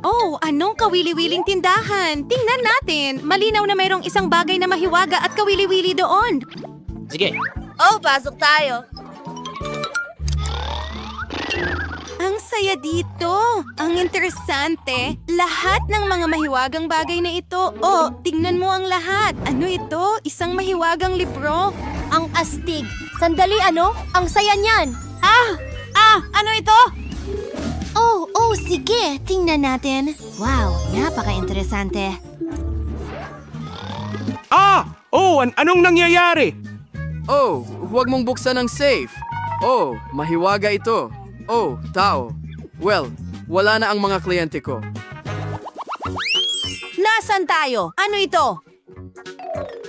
Oh, anong kawili-wiling tindahan? Tingnan natin. Malinaw na mayroong isang bagay na mahiwaga at kawili-wili doon. Sige. Oh, pasok tayo. Ang saya dito. Ang interesante. Lahat ng mga mahiwagang bagay na ito. Oh, tingnan mo ang lahat. Ano ito? Isang mahiwagang libro. Ang astig. Sandali, ano? Ang saya niyan. Ano ito? Oh, sige. Tingnan natin. Wow, napaka-interesante. Anong nangyayari? Oh, huwag mong buksan ang safe. Oh, mahiwaga ito. Oh, tao. Well, wala na ang mga kliyente ko. Nasaan tayo? Ano ito?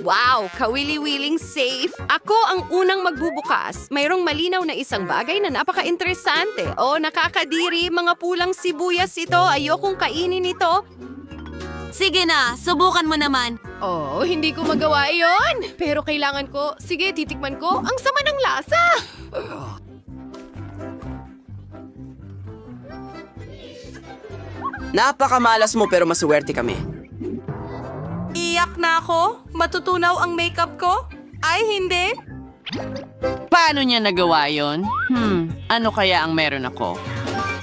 Wow, kawili-wiling safe. Ako ang unang magbubukas. Mayroong malinaw na isang bagay na napaka-interesante. Oh, nakakadiri, mga pulang sibuyas ito. Ayokong kainin ito. Sige na, subukan mo naman. Oh, hindi ko magawa yon. Pero kailangan ko. Sige, titikman ko. Ang sama ng lasa. Napakamalas mo pero maswerte kami. Iyak na ako? Matutunaw ang makeup ko? Ay, hindi. Paano niya nagawa yon? Ano kaya ang meron ako?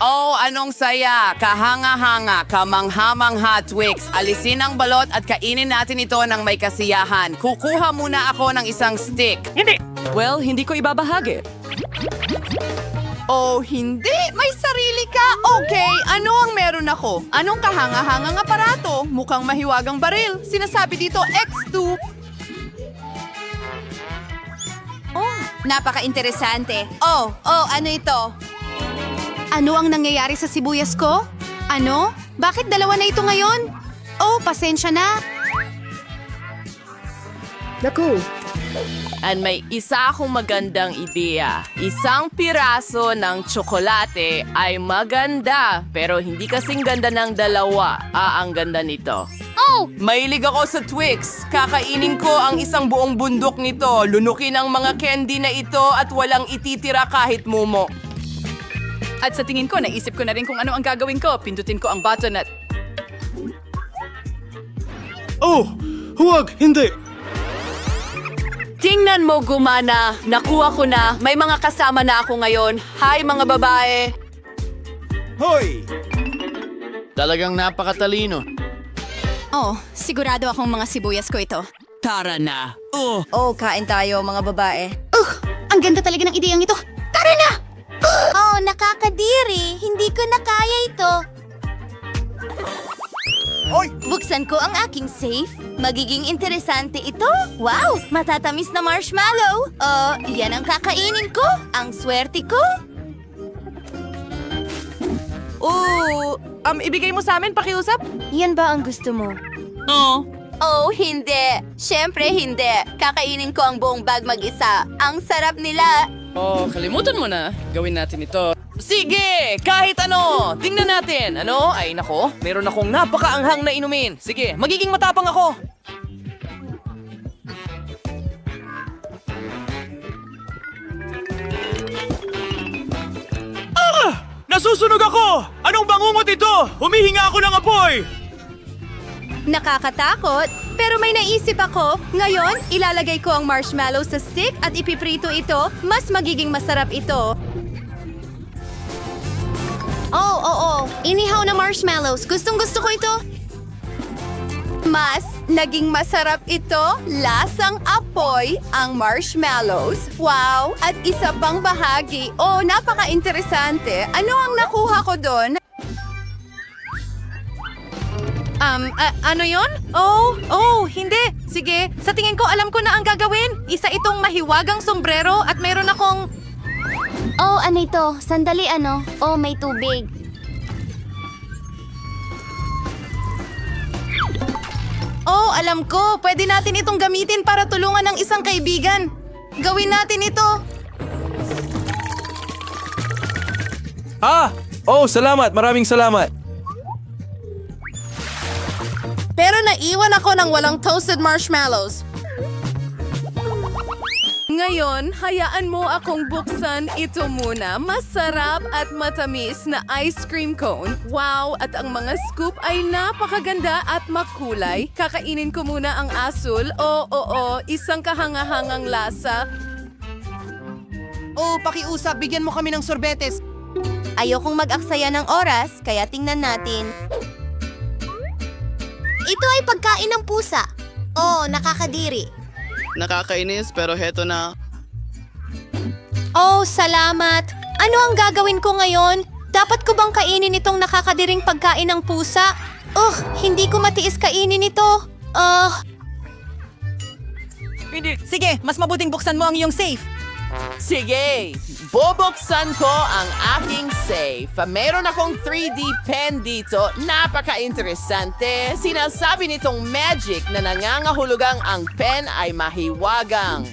Oh, anong saya! Kahanga-hanga, kamangha-mangha, Twix. Alisin ang balot at kainin natin ito ng may kasiyahan. Kukuha muna ako ng isang stick. Well, hindi ko ibabahagi. Oh, hindi! May sarili ka! Okay, ano ang meron ako? Anong kahanga-hangang aparato? Mukhang mahiwagang baril. Sinasabi dito X2. Oh, napaka-interesante. Oh, ano ito? Ano ang nangyayari sa sibuyas ko? Ano? Bakit dalawa na ito ngayon? Oh, pasensya na. At may isa akong magandang ideya. Isang piraso ng tsokolate ay maganda, pero hindi kasing ganda ng dalawa. Ang ganda nito. Mahilig ako sa Twix. Kakainin ko ang isang buong bundok nito. Lunukin ang mga candy na ito at walang ititira kahit mumo. At sa tingin ko, naisip ko na rin kung ano ang gagawin ko. Pindutin ko ang button at... Oh, huwag, hindi. Tingnan mo, gumana. Nakuha ko na. May mga kasama na ako ngayon. Hi, mga babae. Hoy! Talagang napakatalino. Oh, sigurado akong mga sibuyas ko ito. Tara na. Oh, kain tayo, mga babae. Ang ganda talaga ng ideyang ito. Tara na! Oh, nakakadiri. Hindi ko na kaya ito. Buksan ko ang aking safe. Magiging interesante ito. Wow, matatamis na marshmallow. Oh, yan ang kakainin ko. Ang swerte ko. Ibigay mo sa amin, pakiusap? Yan ba ang gusto mo? Oh, hindi. Siyempre hindi. Kakainin ko ang buong bag mag-isa. Ang sarap nila. Oh, kalimutan mo na. Gawin natin ito. Sige, kahit ano. Tingnan natin. Ano? Ay, nako. Meron akong napakaanghang na inumin. Sige, magiging matapang ako. Nasusunog ako! Anong bangungot ito? Humihinga ako ng apoy! Nakakatakot, pero may naisip ako. Ngayon, ilalagay ko ang marshmallow sa stick at ipiprito ito. Mas magiging masarap ito. Oh. Inihaw na marshmallows. Gustong-gusto ko ito. Mas naging masarap ito, lasang apoy ang marshmallows. Wow! At isa pang bahagi. Oh, napaka-interesante. Ano ang nakuha ko doon? Ano yon? Oh, hindi. Sige, sa tingin ko alam ko na ang gagawin. Isa itong mahiwagang sombrero at meron akong... Oh, ano ito? Sandali, ano? Oh, may tubig. Oh, alam ko. Pwede natin itong gamitin para tulungan ng isang kaibigan. Gawin natin ito. Salamat. Maraming salamat. Pero naiwan ako ng walang toasted marshmallows. Ngayon, hayaan mo akong buksan ito muna. Masarap at matamis na ice cream cone. Wow! At ang mga scoop ay napakaganda at makulay. Kakainin ko muna ang asul. Oo, isang kahangahangang lasa. Oh, pakiusap, bigyan mo kami ng sorbetes. Ayokong mag-aksaya ng oras, kaya tingnan natin. Ito ay pagkain ng pusa. Oh, nakakadiri. Nakakainis pero heto na. Oh, salamat. Ano ang gagawin ko ngayon? Dapat ko bang kainin itong nakakadiring pagkain ng pusa? Hindi ko matiis kainin ito. Sige, mas mabuting buksan mo ang iyong safe. Sige, bubuksan ko ang aking safe. Meron akong 3D pen dito. Napaka-interesante. Sinasabi nitong magic na nangangahulugang ang pen ay mahiwagang.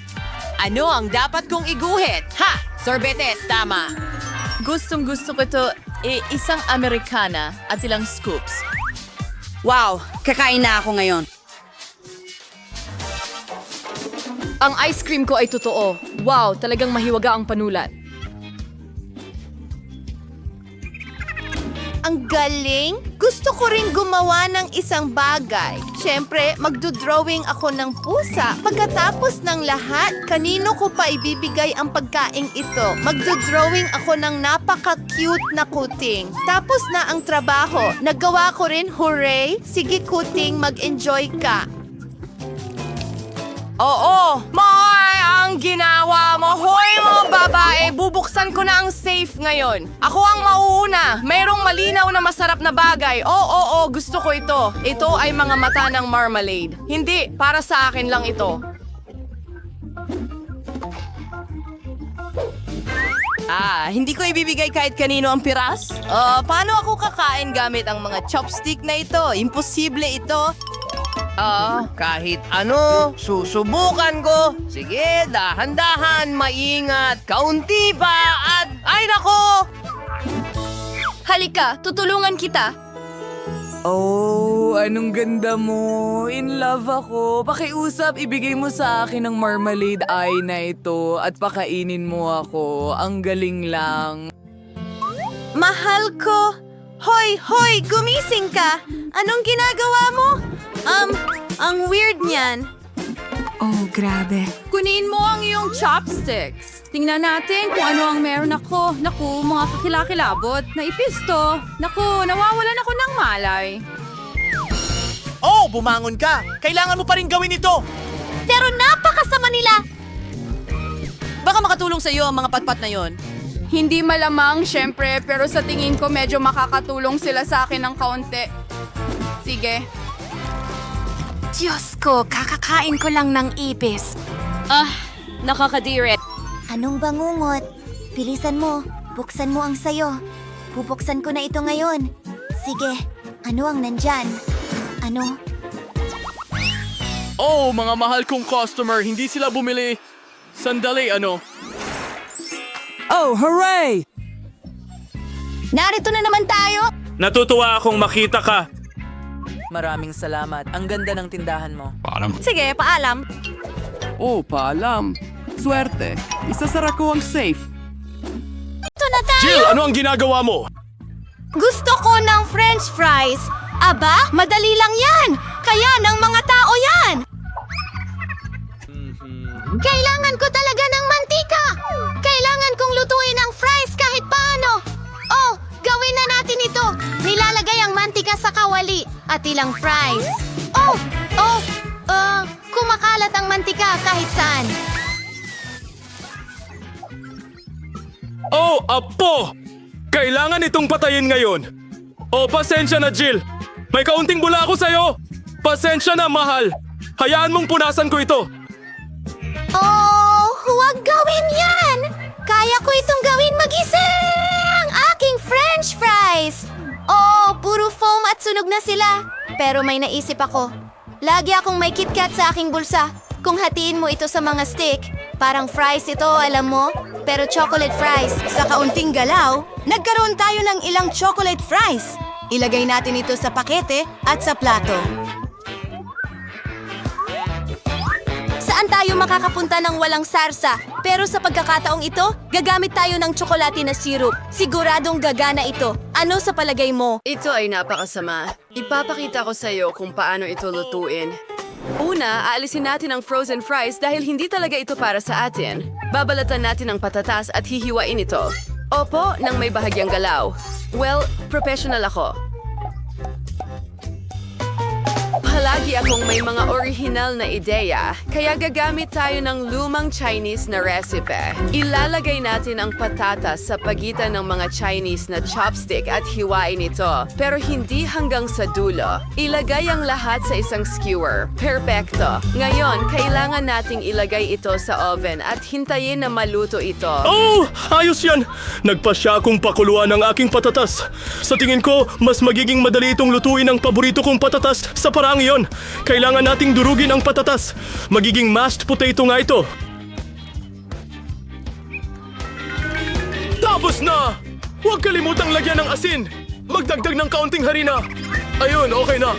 Ano ang dapat kong iguhit? Ha! Sorbetes, tama. Gustong-gusto ko ito. Isang Americana at ilang scoops. Wow! Kakain na ako ngayon. Ang ice cream ko ay totoo. Wow, talagang mahiwaga ang panulat. Ang galing! Gusto ko rin gumawa ng isang bagay. Siyempre, magdodrawing ako ng pusa. Pagkatapos ng lahat, kanino ko pa ibibigay ang pagkaing ito? Magdodrawing ako ng napaka-cute na kuting. Tapos na ang trabaho. Nagawa ko rin, hooray! Sige kuting, mag-enjoy ka. Oo, ang ginawa mo. Hoy mo, babae, bubuksan ko na ang safe ngayon. Ako ang mauuna. Mayroong malinaw na masarap na bagay. Oo, gusto ko ito. Ito ay mga mata ng marmalade. Hindi, para sa akin lang ito. Hindi ko ibibigay kahit kanino ang piras? Paano ako kakain gamit ang mga chopstick na ito? Imposible ito. Kahit ano, susubukan ko. Sige, dahan-dahan, maingat. Kaunti pa at... Ay, nako! Halika, tutulungan kita. Oh, anong ganda mo. In love ako. Pakiusap, ibigay mo sa akin ang marmalade eye na ito at pakainin mo ako. Ang galing lang. Mahal ko. Hoy, gumising ka. Anong ginagawa mo? Ang weird niyan. Kunin mo ang iyong chopsticks. Tingnan natin kung ano ang meron ako. Naku, mga kakilakilabot. Naipisto. Naku, nawawalan ako ng malay. Oh, bumangon ka! Kailangan mo pa rin gawin ito! Pero napakasama nila. Baka makatulong sa iyo ang mga patpat na yon. Hindi malamang, syempre, pero sa tingin ko medyo makakatulong sila sa akin ng kaunti. Sige. Diyos ko, kakakain ko lang ng ipis. Nakakadiri. Anong bangungot? Bilisan mo. Buksan mo ang sayo. Bubuksan ko na ito ngayon. Sige, ano ang nandyan? Ano? Oh, mga mahal kong customer, hindi sila bumili. Sandali, ano? Oh, hooray! Narito na naman tayo! Natutuwa akong makita ka. Maraming salamat. Ang ganda ng tindahan mo. Sige, paalam. Oh, paalam. Swerte. Isasara ko ang safe. Ito na tayo! Jill, ano ang ginagawa mo? Gusto ko ng french fries. Aba, madali lang yan! Kaya ng mga tao yan! Kailangan ko talaga ng mantika! Kailangan kong lutuin ang fries kahit paano! Oh, gawin na natin ito! Nilalagay ang mantika sa kawali at ilang fries. Kumakalat ang mantika kahit saan. Oh, apo! Kailangan itong patayin ngayon. Oh, pasensya na, Jill. May kaunting bula ako sa'yo. Pasensya na, mahal. Hayaan mong punasan ko ito. Oh, huwag gawin yan! Kaya ko itong gawin mag-isa! Ang aking french fries! Oh, puro foam at sunog na sila. Pero may naisip ako. Lagi akong may KitKat sa aking bulsa. Kung hatiin mo ito sa mga stick, parang fries ito, alam mo? Pero chocolate fries. Sa kaunting galaw, nagkaroon tayo ng ilang chocolate fries. Ilagay natin ito sa pakete at sa plato. Sa Saan tayo makakapunta ng walang sarsa? Pero sa pagkakataong ito, gagamit tayo ng tsokolate na syrup. Siguradong gagana ito. Ano sa palagay mo? Ito ay napakasama. Ipapakita ko sa iyo kung paano ito lutuin. Una, aalisin natin ang frozen fries dahil hindi talaga ito para sa atin. Babalatan natin ang patatas at hihiwain ito. Opo, nang may bahagyang galaw. Well, professional ako. Palagi akong may mga orihinal na ideya, kaya gagamit tayo ng lumang Chinese na recipe. Ilalagay natin ang patatas sa pagitan ng mga Chinese na chopstick at hiwain ito, pero hindi hanggang sa dulo. Ilagay ang lahat sa isang skewer. Perfecto. Ngayon, kailangan nating ilagay ito sa oven at hintayin na maluto ito. Oh! Ayos yan! Nagpasya akong pakuluan ang aking patatas. Sa tingin ko, mas magiging madali itong lutuin ang paborito kong patatas sa paraang iyon. Kailangan nating durugin ang patatas. Magiging mashed potato nga ito. Tapos na! Huwag kalimutang lagyan ng asin. Magdagdag ng kaunting harina. Ayun, okay na.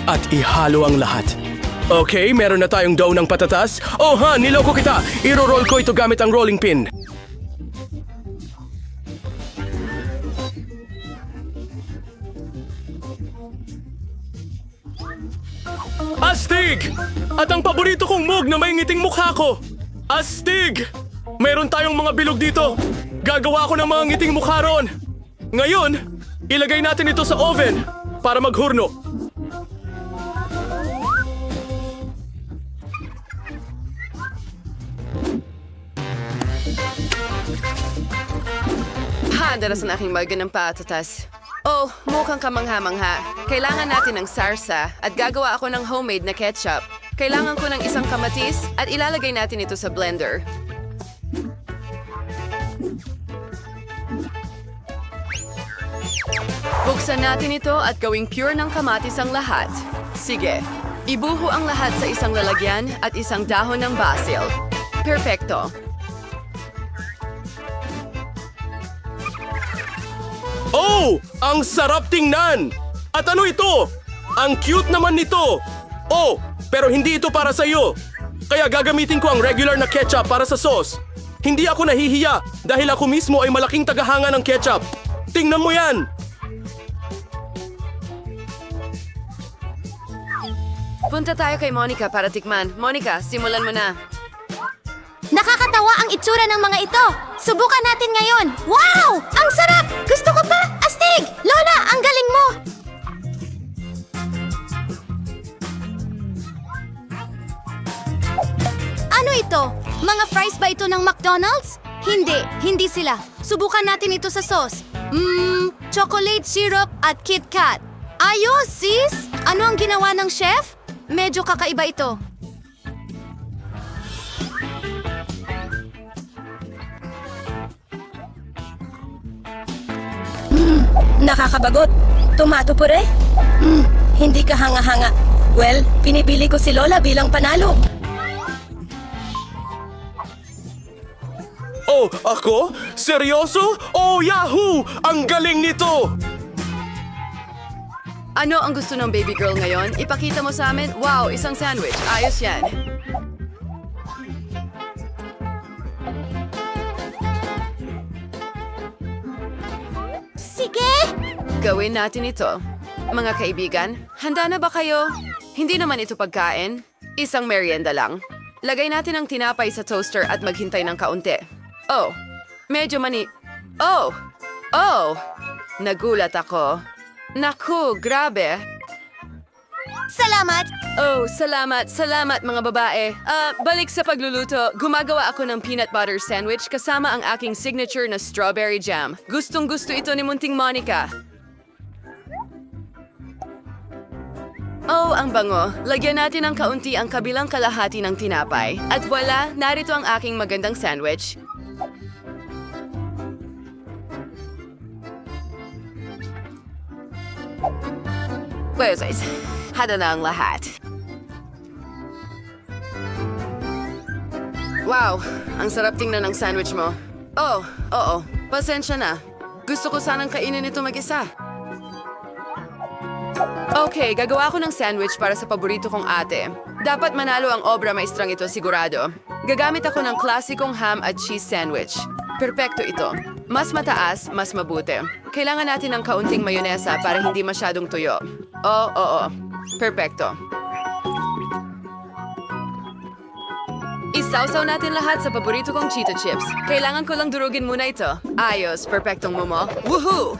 At ihalo ang lahat. Okay, meron na tayong dough ng patatas. Oh ha, niloko kita. Iro-roll ko ito gamit ang rolling pin. Astig! At ang paborito kong mug na may ngiting mukha ko. Astig! Meron tayong mga bilog dito. Gagawa ko ng mga ngiting mukha roon. Ngayon, ilagay natin ito sa oven para maghurno. Daras ang aking marga ng patatas. Oh, mukhang kamangha-mangha. Kailangan natin ng sarsa at gagawa ako ng homemade na ketchup. Kailangan ko ng isang kamatis at ilalagay natin ito sa blender. Buksan natin ito at gawing pure ng kamatis ang lahat. Sige, ibuho ang lahat sa isang lalagyan at isang dahon ng basil. Perfecto. Oh! Ang sarap tingnan! At ano ito? Ang cute naman nito! Oh! Pero hindi ito para sa iyo. Kaya gagamitin ko ang regular na ketchup para sa sauce. Hindi ako nahihiya dahil ako mismo ay malaking tagahanga ng ketchup. Tingnan mo yan! Punta tayo kay Monica para tikman. Monica, simulan mo na. Nakakatawa ang itsura ng mga ito. Subukan natin ngayon. Wow! Ang sarap! Gusto ko pa! Astig! Lola, ang galing mo! Ano ito? Mga fries ba ito ng McDonald's? Hindi sila. Subukan natin ito sa sauce. Chocolate syrup at Kit Kat. Ayos, sis! Ano ang ginawa ng chef? Medyo kakaiba ito. Nakakabagot. Tomato pure? Hindi ka hanga-hanga. Well, pinipili ko si Lola bilang panalo. Oh, ako? Seryoso? Oh, Yahoo! Ang galing nito! Ano ang gusto ng baby girl ngayon? Ipakita mo sa amin? Wow, isang sandwich. Ayos yan. Sige! Gawin natin ito. Mga kaibigan, handa na ba kayo? Hindi naman ito pagkain. Isang merienda lang. Lagay natin ang tinapay sa toaster at maghintay ng kaunti. Oh, medyo Oh! Nagulat ako. Naku, grabe. Salamat! Oh, salamat mga babae. Balik sa pagluluto, gumagawa ako ng peanut butter sandwich kasama ang aking signature na strawberry jam. Gustong-gusto ito ni Munting Monica. Oh, ang bango. Lagyan natin ng kaunti ang kabilang kalahati ng tinapay. At voila, narito ang aking magandang sandwich. Pues, hada na ang lahat. Wow, ang sarap tingnan ng sandwich mo. Oh, oo, pasensya na. Gusto ko sanang kainin ito mag-isa. Okay, gagawa ko ng sandwich para sa paborito kong ate. Dapat manalo ang obra maestrang ito sigurado. Gagamit ako ng klasikong ham at cheese sandwich. Perpekto ito. Mas mataas, mas mabuti. Kailangan natin ng kaunting mayonesa para hindi masyadong tuyo. Oo. Perpekto. Isawsaw natin lahat sa paborito kong Cheeto Chips. Kailangan ko lang durugin muna ito. Ayos, perpektong momo. Woohoo!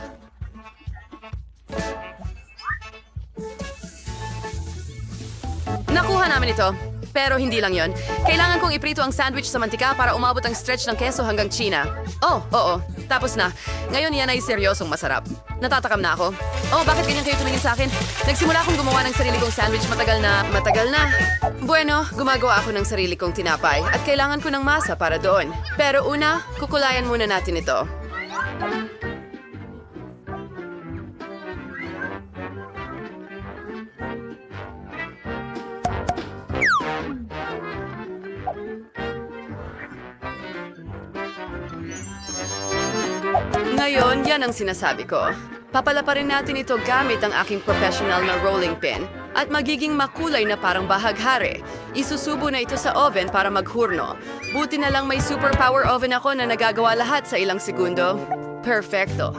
Nakuha namin ito. Pero hindi lang yon. Kailangan kong iprito ang sandwich sa mantika para umabot ang stretch ng keso hanggang China. Oh, oo. Tapos na. Ngayon yan ay seryosong masarap. Natatakam na ako. Oh, bakit ganyan kayo tumingin sa akin? Nagsimula akong gumawa ng sarili kong sandwich matagal na. Bueno, gumagawa ako ng sarili kong tinapay at kailangan ko ng masa para doon. Pero una, kukulayan muna natin ito. Ngayon, yan ang sinasabi ko. Papalaparin natin ito gamit ang aking professional na rolling pin at magiging makulay na parang bahaghari. Isusubo na ito sa oven para maghurno. Buti na lang may superpower oven ako na nagagawa lahat sa ilang segundo. Perfecto.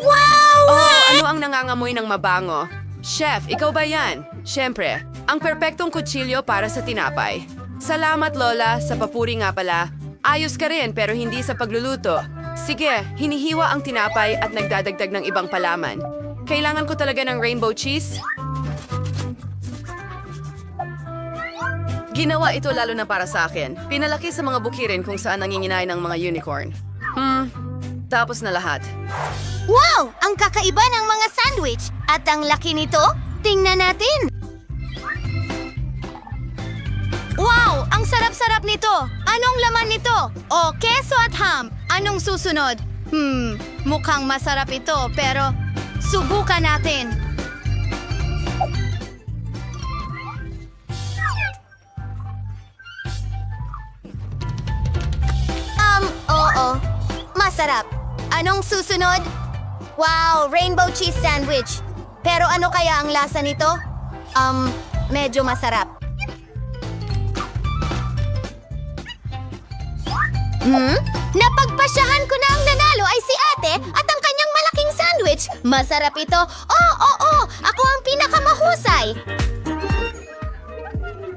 Wow! Oh, ano ang nangangamoy ng mabango? Chef, ikaw ba yan? Siyempre, ang perpektong kutsilyo para sa tinapay. Salamat, Lola, sa papuri nga pala. Ayos ka rin pero hindi sa pagluluto. Sige, hinihiwa ang tinapay at nagdadagdag ng ibang palaman. Kailangan ko talaga ng rainbow cheese. Ginawa ito lalo na para sa akin. Pinalaki sa mga bukirin kung saan nanginginay ng mga unicorn. Tapos na lahat. Wow! Ang kakaiba ng mga sandwich! At ang laki nito? Tingnan natin! Wow! Ang sarap-sarap nito! Anong laman nito? O, keso at ham. Anong susunod? Mukhang masarap ito, pero subukan natin. Oo. Masarap. Anong susunod? Wow, rainbow cheese sandwich. Pero ano kaya ang lasa nito? Medyo masarap. Napagpasyahan ko na ang nanalo ay si ate at ang kanyang malaking sandwich. Masarap ito. Oo. Ako ang pinakamahusay.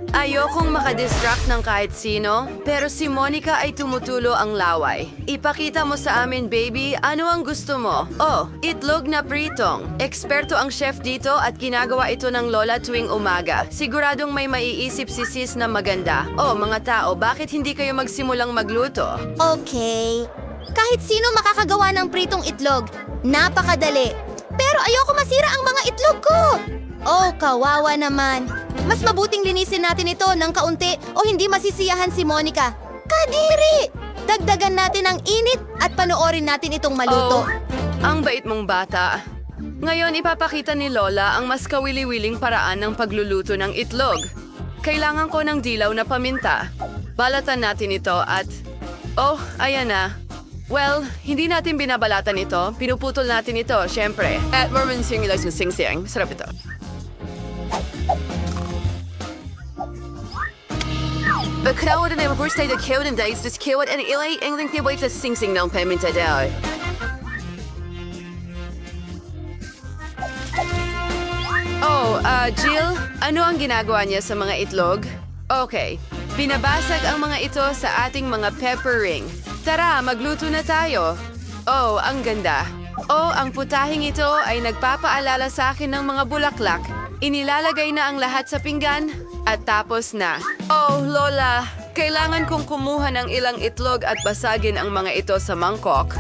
Ayokong makadistract ng kahit sino, pero si Monica ay tumutulo ang laway. Ipakita mo sa amin, baby, ano ang gusto mo? Oh, itlog na pritong. Eksperto ang chef dito at ginagawa ito ng lola tuwing umaga. Siguradong may maiisip si sis na maganda. Oh, mga tao, bakit hindi kayo magsimulang magluto? Okay. Kahit sino makakagawa ng pritong itlog. Napakadali. Pero ayoko masira ang mga itlog ko. Oh, kawawa naman. Mas mabuting linisin natin ito ng kaunti o hindi masisiyahan si Monica. Kadiri! Dagdagan natin ang init at panoorin natin itong maluto. Oh, ang bait mong bata. Ngayon ipapakita ni Lola ang mas kawili-wiling paraan ng pagluluto ng itlog. Kailangan ko ng dilaw na paminta. Balatan natin ito at... Oh, ayan na. Well, hindi natin binabalatan ito. Pinuputol natin ito, syempre. At Mormon sing ilang sing-sing. Sarap ito. Bakrawad na yung birthday na kewad and dice, just kewad and ilay, ang link niya ba ito sing-sing ng paminta daw. Oh, Jill, ano ang ginagawa niya sa mga itlog? Okay, binabasag ang mga ito sa ating mga pepper ring. Tara, magluto na tayo. Oh, ang ganda. Oh, ang putahing ito ay nagpapaalala sa akin ng mga bulaklak. Inilalagay na ang lahat sa pinggan at tapos na. Oh, Lola, kailangan kong kumuha ng ilang itlog at basagin ang mga ito sa mangkok.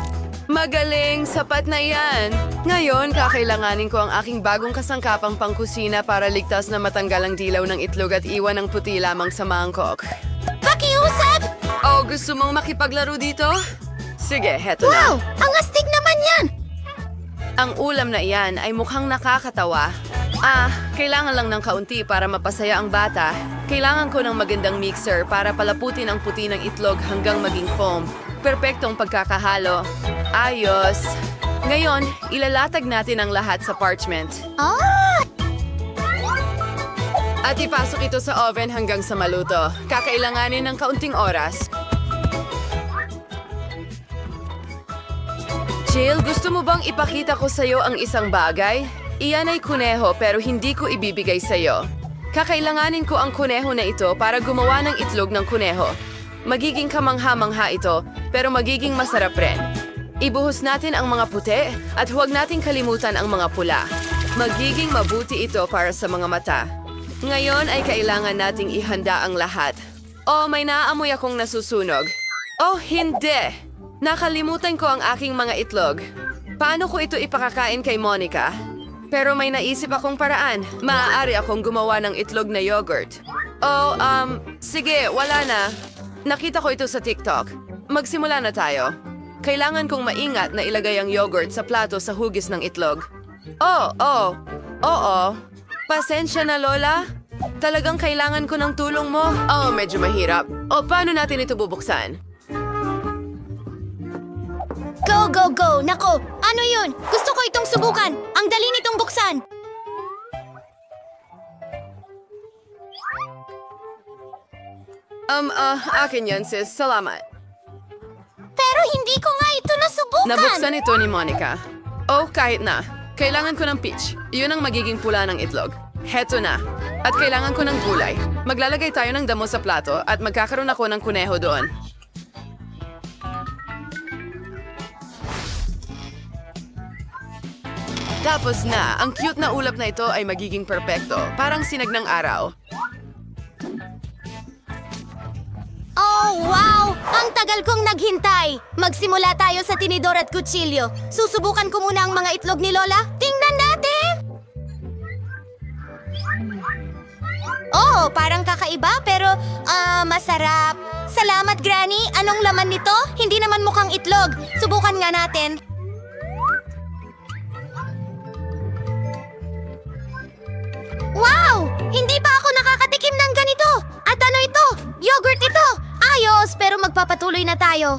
Magaling, sapat na yan. Ngayon, kakailanganin ko ang aking bagong kasangkapang pangkusina para ligtas na matanggal ang dilaw ng itlog at iwan ang puti lamang sa mangkok. Pakiusap! Oh, gusto mong makipaglaro dito? Sige, heto Wow! na. Ang astig naman yan! Ang ulam na iyan ay mukhang nakakatawa. Kailangan lang ng kaunti para mapasaya ang bata. Kailangan ko ng magandang mixer para palaputin ang puti ng itlog hanggang maging foam. Perpektong pagkakahalo. Ayos. Ngayon, ilalatag natin ang lahat sa parchment. Ah! At ipasok ito sa oven hanggang sa maluto. Kakailanganin ng kaunting oras. Jill, gusto mo bang ipakita ko sa'yo ang isang bagay? Iyan ay kuneho pero hindi ko ibibigay sa'yo. Kakailanganin ko ang kuneho na ito para gumawa ng itlog ng kuneho. Magiging kamangha-mangha ito pero magiging masarap rin. Ibuhos natin ang mga puti at huwag nating kalimutan ang mga pula. Magiging mabuti ito para sa mga mata. Ngayon ay kailangan nating ihanda ang lahat. Oh, may naamoy akong nasusunog. Oh, hindi! Nakalimutan ko ang aking mga itlog. Paano ko ito ipakakain kay Monica? Pero may naisip akong paraan. Maaari akong gumawa ng itlog na yogurt. Oh, sige, wala na. Nakita ko ito sa TikTok. Magsimula na tayo. Kailangan kong maingat na ilagay ang yogurt sa plato sa hugis ng itlog. Oo. Pasensya na, Lola. Talagang kailangan ko ng tulong mo. Oh, medyo mahirap. O, paano natin ito bubuksan? Go, go, go! Nako, ano yun? Gusto ko itong subukan. Ang dali nitong buksan. Akin yan, sis. Salamat. Pero hindi ko nga ito nasubukan. Nabuksan ito ni Monica. Oh, kahit na. Kailangan ko ng peach. Iyon ang magiging pula ng itlog. Heto na. At kailangan ko ng gulay. Maglalagay tayo ng damo sa plato at magkakaroon ako ng kuneho doon. Tapos na, ang cute na ulap na ito ay magiging perpekto. Parang sinag ng araw. Oh, wow! Ang tagal kong naghintay. Magsimula tayo sa tinidor at kutsilyo. Susubukan ko muna ang mga itlog ni Lola. Tingnan natin! Oh, parang kakaiba pero masarap. Salamat, Granny. Anong laman nito? Hindi naman mukhang itlog. Subukan nga natin. Wow! Hindi pa ako nakakatikim ng ganito. At ano ito? Yogurt ito. Ayos, pero magpapatuloy na tayo.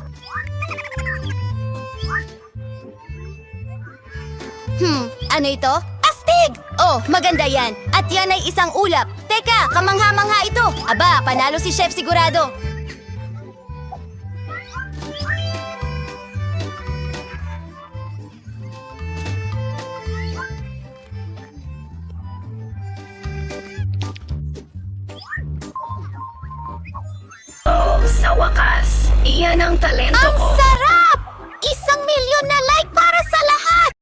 Ano ito? Astig! Oh, maganda yan. At yan ay isang ulap. Teka, kamangha-mangha ito. Aba, panalo si Chef sigurado. Oh, sa wakas, iyan ang talento Ang ko. sarap! 1,000,000 na like